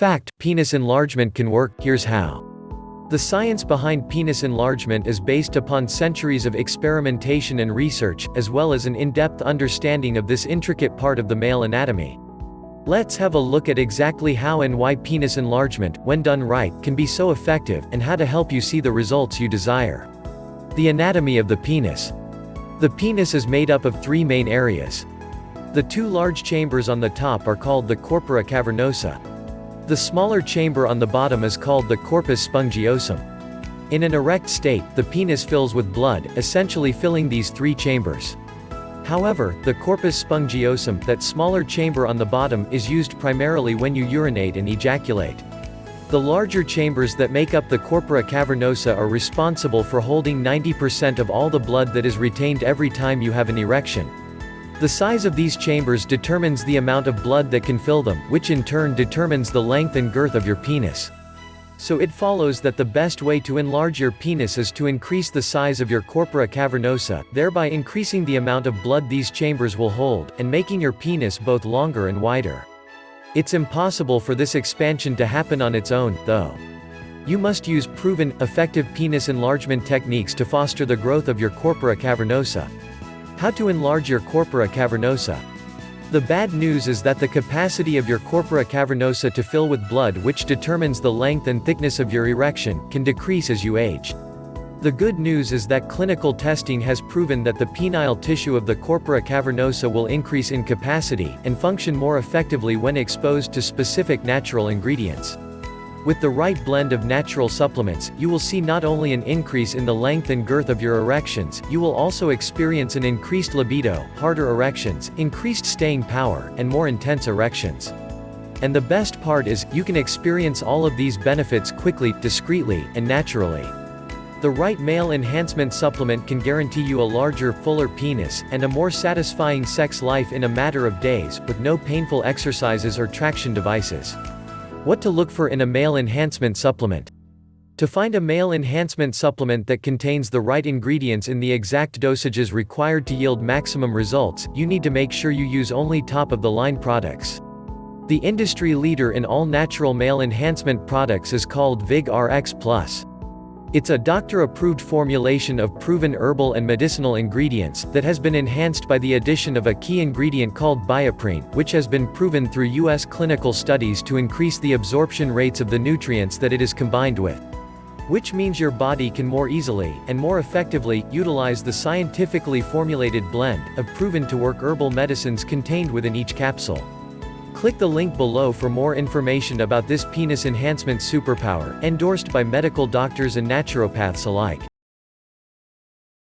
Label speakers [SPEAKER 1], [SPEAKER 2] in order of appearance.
[SPEAKER 1] Fact: penis enlargement can work. Here's how. The science behind penis enlargement is based upon centuries of experimentation and research, as well as an in-depth understanding of this intricate part of the male anatomy. Let's have a look at exactly how and why penis enlargement, when done right, can be so effective, and how to help you see the results you desire. The anatomy of the penis. The penis is made up of three main areas. The two large chambers on the top are called the Corpora Cavernosa. The smaller chamber on the bottom is called the Corpus Spongiosum. In an erect state, the penis fills with blood, essentially filling these three chambers. However, the Corpus Spongiosum, that smaller chamber on the bottom, is used primarily when you urinate and ejaculate. The larger chambers that make up the Corpora Cavernosa are responsible for holding 90% of all the blood that is retained every time you have an erection. The size of these chambers determines the amount of blood that can fill them, which in turn determines the length and girth of your penis. So it follows that the best way to enlarge your penis is to increase the size of your Corpora Cavernosa, thereby increasing the amount of blood these chambers will hold, and making your penis both longer and wider. It's impossible for this expansion to happen on its own, though. You must use proven, effective penis enlargement techniques to foster the growth of your Corpora Cavernosa. How to enlarge your Corpora Cavernosa. The bad news is that the capacity of your Corpora Cavernosa to fill with blood, which determines the length and thickness of your erection, can decrease as you age. The good news is that clinical testing has proven that the penile tissue of the Corpora Cavernosa will increase in capacity, and function more effectively when exposed to specific natural ingredients. With the right blend of natural supplements, you will see not only an increase in the length and girth of your erections, you will also experience an increased libido, harder erections, increased staying power, and more intense erections. And the best part is, you can experience all of these benefits quickly, discreetly, and naturally. The right male enhancement supplement can guarantee you a larger, fuller penis, and a more satisfying sex life in a matter of days, with no painful exercises or traction devices. What to look for in a male enhancement supplement. To find a male enhancement supplement that contains the right ingredients in the exact dosages required to yield maximum results, you need to make sure you use only top-of-the-line products. The industry leader in all natural male enhancement products is called VIG-RX+. It's a doctor-approved formulation of proven herbal and medicinal ingredients, that has been enhanced by the addition of a key ingredient called bioprine, which has been proven through U.S. clinical studies to increase the absorption rates of the nutrients that it is combined with. Which means your body can more easily, and more effectively, utilize the scientifically formulated blend of proven-to-work herbal medicines contained within each capsule. Click the link below for more information about this penis enhancement superpower, endorsed by medical doctors and naturopaths alike.